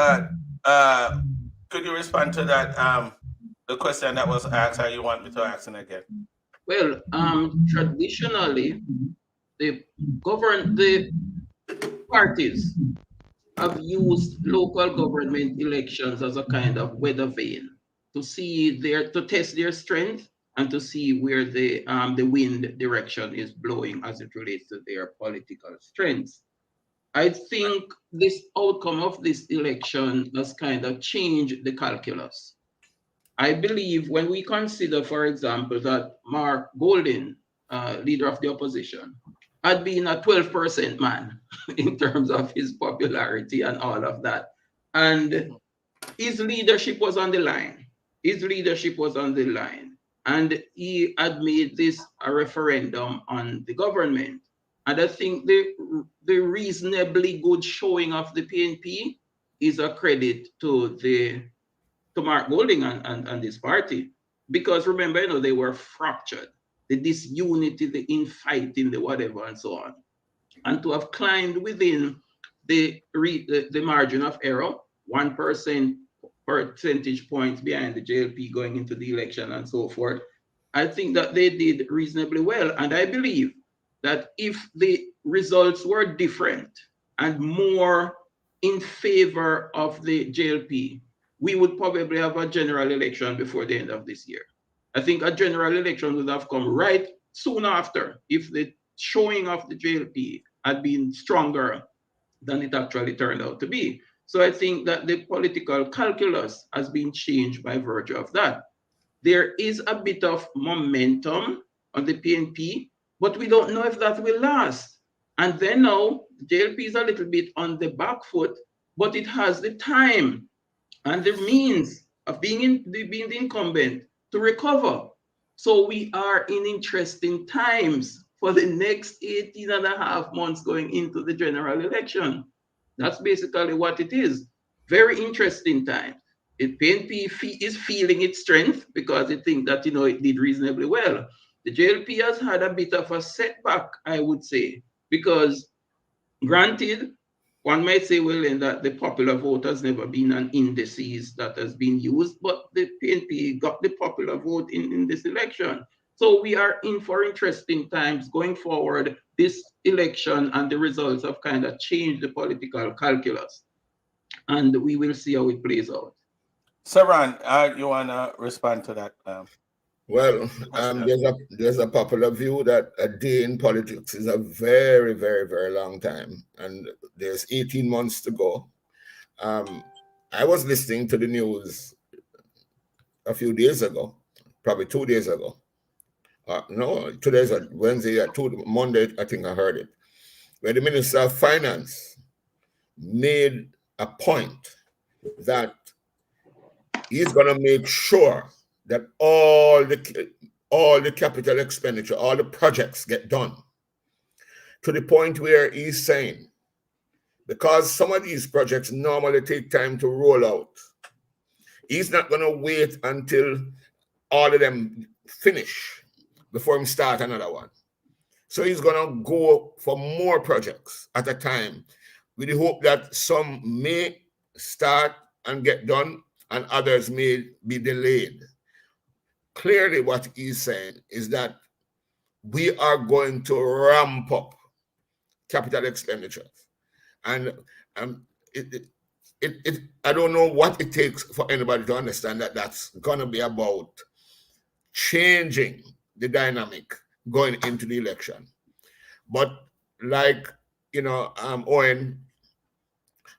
could you respond to that the question that was asked, or you want me to ask it again? Well, traditionally, the parties have used local government elections as a kind of weather vane to test their strength and to see where the wind direction is blowing as it relates to their political strengths. I think this outcome of this election has kind of changed the calculus. I believe when we consider, for example, that Mark Golding, leader of the opposition, had been a 12% man in terms of his popularity and all of that. And his leadership was on the line. And he had made this a referendum on the government. And I think the reasonably good showing of the PNP is a credit to Mark Golding and this party. Because remember, they were fractured. The disunity, the infighting, the whatever, and so on. And to have climbed within the margin of error, 1% percentage points behind the JLP going into the election and so forth, I think that they did reasonably well. And I believe that if the results were different and more in favor of the JLP, we would probably have a general election before the end of this year. I think a general election would have come right soon after if the showing of the JLP had been stronger than it actually turned out to be. So I think that the political calculus has been changed by virtue of that. There is a bit of momentum on the PNP, but we don't know if that will last. And then now, the JLP is a little bit on the back foot, but it has the time and the means of being the incumbent to recover. So we are in interesting times for the next 18 and a half months going into the general election. That's basically what it is. Very interesting time. PNP is feeling its strength because it thinks that, it did reasonably well. The JLP has had a bit of a setback, I would say, because granted, one might say, well, then that the popular vote has never been an indices that has been used, but the PNP got the popular vote in this election. So we are in for interesting times going forward. This election and the results have kind of changed the political calculus, and we will see how it plays out. Saran, you want to respond to that? Well, there's a popular view that a day in politics is a very, very, very long time, and there's 18 months to go. I was listening to the news a few days ago, probably 2 days ago. No, 2 days, Wednesday, Monday, I think I heard it, where the Minister of Finance made a point that he's going to make sure that all the capital expenditure, all the projects get done, to the point where he's saying, because some of these projects normally take time to roll out, he's not going to wait until all of them finish before he start another one. So he's going to go for more projects at a time, with the hope that some may start and get done and others may be delayed. Clearly, what he's saying is that we are going to ramp up capital expenditures. And I don't know what it takes for anybody to understand that that's going to be about changing the dynamic going into the election. But like, Owen,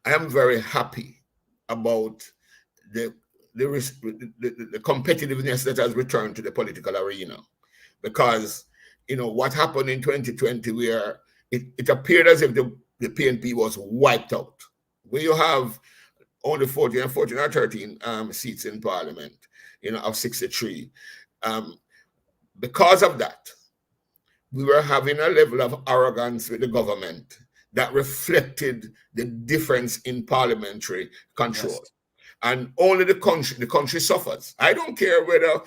I am very happy about the competitiveness that has returned to the political arena, because what happened in 2020, where it appeared as if the PNP was wiped out, where you have only 14 or 13 seats in parliament, of 63. Because of that, we were having a level of arrogance with the government that reflected the difference in parliamentary control. Yes. And only the country suffers. I don't care whether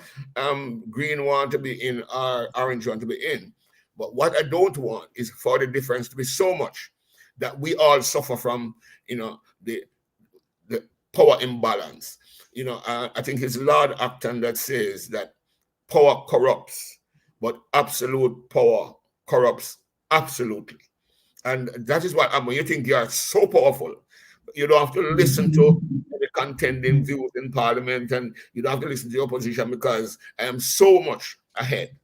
green want to be in or orange want to be in. But what I don't want is for the difference to be so much that we all suffer from, the power imbalance. I think it's Lord Acton that says that power corrupts, but absolute power corrupts absolutely. And that is what when you think you are so powerful, you don't have to listen to the contending views in parliament, and you don't have to listen to the opposition, because I am so much ahead.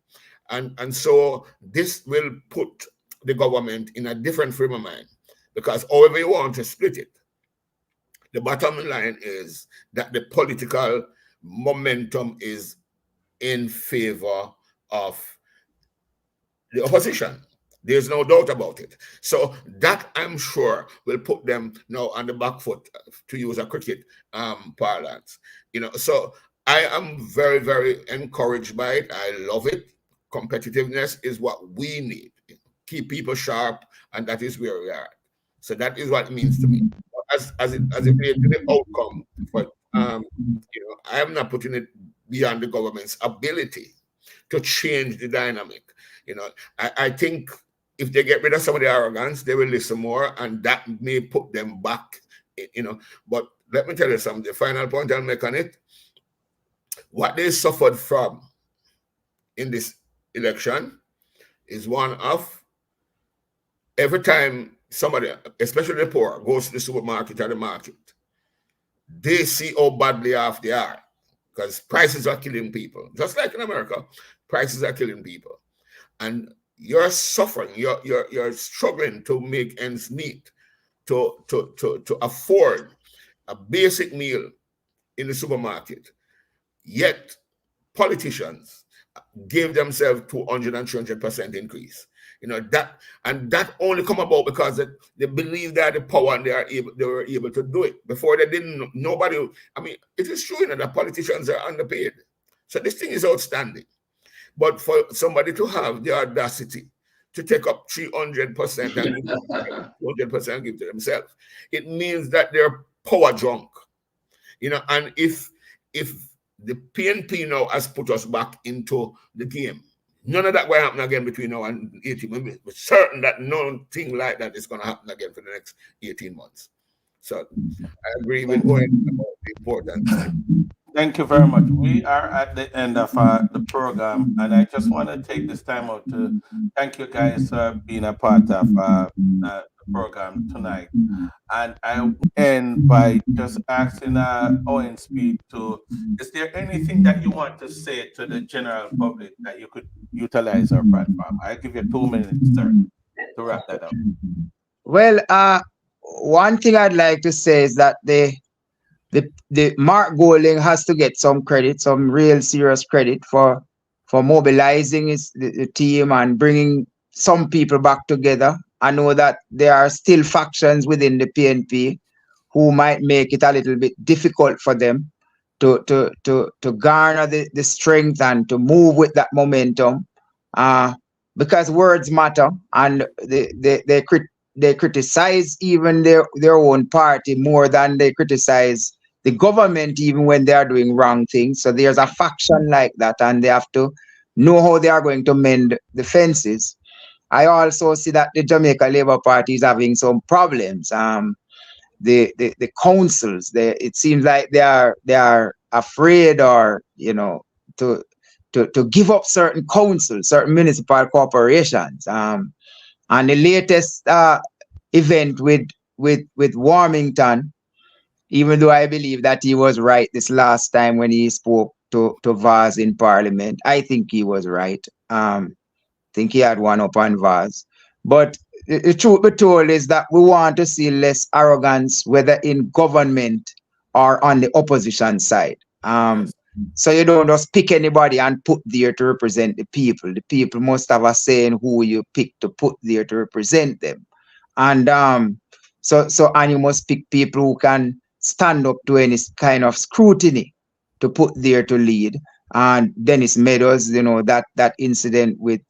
And so this will put the government in a different frame of mind, because however you want to split it, the bottom line is that the political momentum is in favor of the opposition. There's no doubt about it. So that, I'm sure, will put them now on the back foot, to use a cricket parlance. So I am very, very encouraged by it. I love it. Competitiveness is what we need. Keep people sharp, and that is where we are. So that is what it means to me. As it relates to the outcome, but I am not putting it beyond the government's ability to change the dynamic. I think if they get rid of some of the arrogance, they will listen more, and that may put them back, But let me tell you something. The final point I'll make on it, what they suffered from in this election is one of, every time somebody, especially the poor, goes to the supermarket or the market, they see how badly off they are, because prices are killing people. Just like in America, prices are killing people. And you're suffering, you're struggling to make ends meet, to afford a basic meal in the supermarket. Yet politicians gave themselves 200 and 300% increase. That only come about because they believe they had the power and they were able to do it. Before they didn't, nobody. I mean, it is true that politicians are underpaid. So this thing is outstanding. But for somebody to have the audacity to take up 300% and 200% give to themselves, it means that they're power drunk. And if the PNP now has put us back into the game, none of that will happen again between now and 18 months. We're certain that nothing like that is going to happen again for the next 18 months. So I agree with Owen about the importance. Thank you very much. We are at the end of the program, and I just want to take this time out to thank you guys for being a part of the program tonight. And I end by just asking Owen Speed to, is there anything that you want to say to the general public that you could utilize our platform? I'll give you 2 minutes, sir, to wrap that up. Well, one thing I'd like to say is that the Mark Golding has to get some credit, some real serious credit for mobilizing the team and bringing some people back together. I know that there are still factions within the PNP who might make it a little bit difficult for them to garner the strength and to move with that momentum, because words matter, and they criticize even their own party more than they criticize the government, even when they are doing wrong things. So there's a faction like that, and they have to know how they are going to mend the fences. I also see that the Jamaica Labour Party is having some problems. The councils, it seems like they are afraid, or to give up certain councils, certain municipal corporations. And the latest event with Warmington, even though I believe that he was right this last time when he spoke to Vaz in Parliament, I think he was right. Think he had one up on Vaz. But the truth be told is that we want to see less arrogance, whether in government or on the opposition side. So you don't just pick anybody and put there to represent the people. The people must have a say in who you pick to put there to represent them. And and you must pick people who can stand up to any kind of scrutiny to put there to lead. And Dennis Meadows, that incident with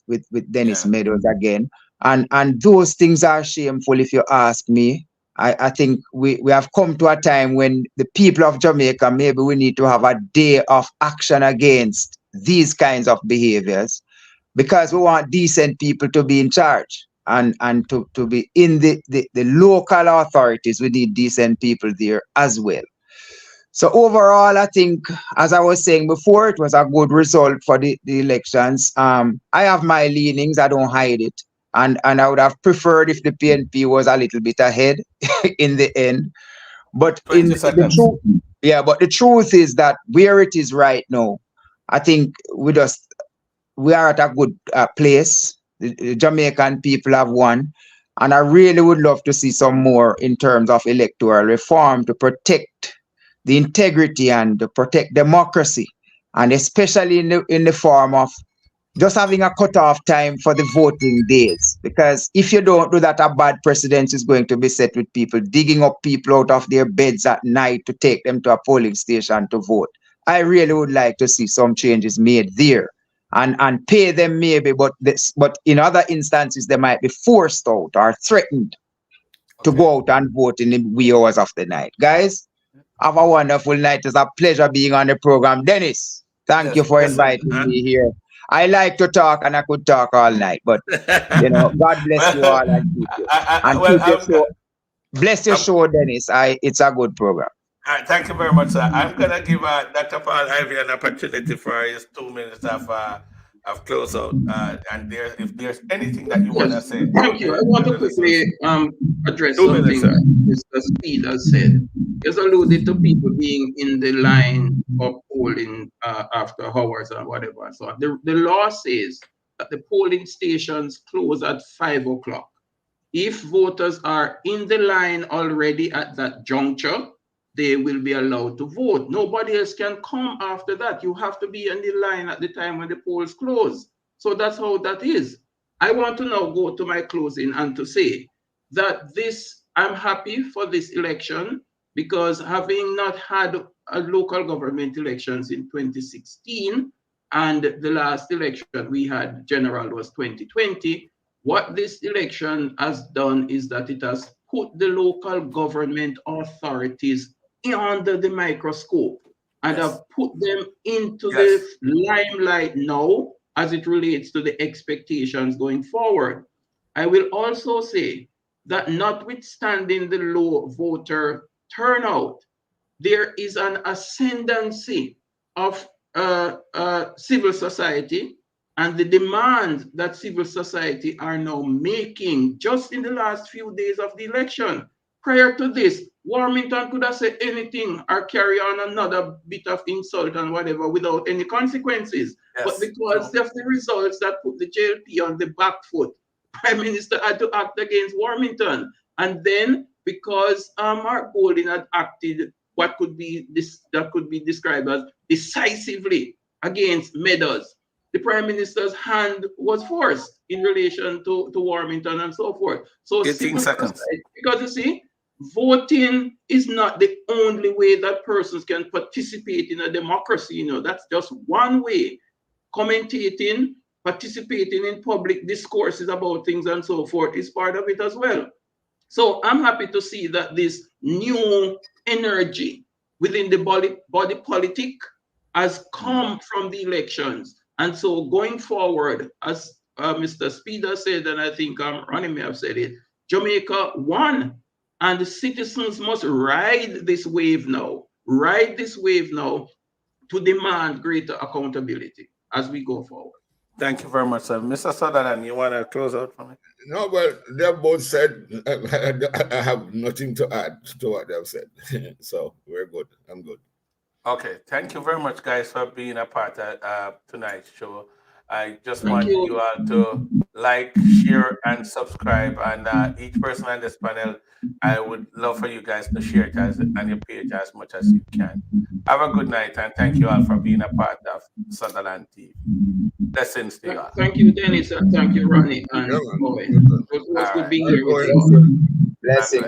Dennis Meadows again. And those things are shameful, if you ask me. I think we have come to a time when the people of Jamaica, maybe we need to have a day of action against these kinds of behaviors, because we want decent people to be in charge. And to be in the local authorities, we need decent people there as well. So overall, I think, as I was saying before, it was a good result for the elections. I have my leanings, I don't hide it. And I would have preferred if the PNP was a little bit ahead in the end. But but the truth is that where it is right now, I think we are at a good place. The Jamaican people have won. And I really would love to see some more in terms of electoral reform to protect the integrity and to protect democracy, and especially in the form of just having a cutoff time for the voting days. Because if you don't do that, a bad precedent is going to be set with people digging up people out of their beds at night to take them to a polling station to vote. I really would like to see some changes made there. And pay them maybe, but in other instances, they might be forced out or threatened to go out and vote in the wee hours of the night. Guys, have a wonderful night. It's a pleasure being on the program. Dennis, thank you for inviting me here. I like to talk, and I could talk all night, but God bless you all and keep you. Bless your show, Dennis. It's a good program. Thank you very much, sir. I'm gonna give Dr. Paul Ivy an opportunity for his 2 minutes of close out. And if there's anything that you want to say. Thank you. I want to quickly address something that Mr. Speed has said. He's alluded to people being in the line of polling after hours or whatever. So the law says that the polling stations close at 5 o'clock. If voters are in the line already at that juncture, they will be allowed to vote. Nobody else can come after that. You have to be in the line at the time when the polls close. So that's how that is. I want to now go to my closing and to say that I'm happy for this election, because having not had a local government elections in 2016, and the last election we had general was 2020, what this election has done is that it has put the local government authorities under the microscope and Yes. have put them into Yes. the limelight now as it relates to the expectations going forward. I will also say that notwithstanding the low voter turnout, there is an ascendancy of civil society and the demands that civil society are now making just in the last few days of the election. Prior to this, Warmington could have said anything or carry on another bit of insult and whatever without any consequences. Yes. But because of the results that put the JLP on the back foot, Prime Minister had to act against Warmington. And then because Mark Golding had acted what could be described as decisively against Meadows, the Prime Minister's hand was forced in relation to Warmington and so forth. So 18 seconds. Society, because you see, voting is not the only way that persons can participate in a democracy. You know, that's just one way. Commentating, participating in public discourses about things and so forth is part of it as well. So I'm happy to see that this new energy within the body politic has come from the elections. And so going forward, as Mr. Speeder said, and I think Ronnie may have said it, Jamaica won. And the citizens must ride this wave now to demand greater accountability as we go forward. Thank you very much, sir. Mr. Sutherland, you want to close out for me? No, but they both said I have nothing to add to what they've said. So we're good. I'm good. Okay. Thank you very much, guys, for being a part of tonight's show. I just want you all to like, share, and subscribe. And each person on this panel, I would love for you guys to share it on your page as much as you can. Have a good night, and thank you all for being a part of Sutherland TV. Blessings to you all. Thank you, Dennis, and thank you, Ronnie. And it was good being here with you all. Blessings.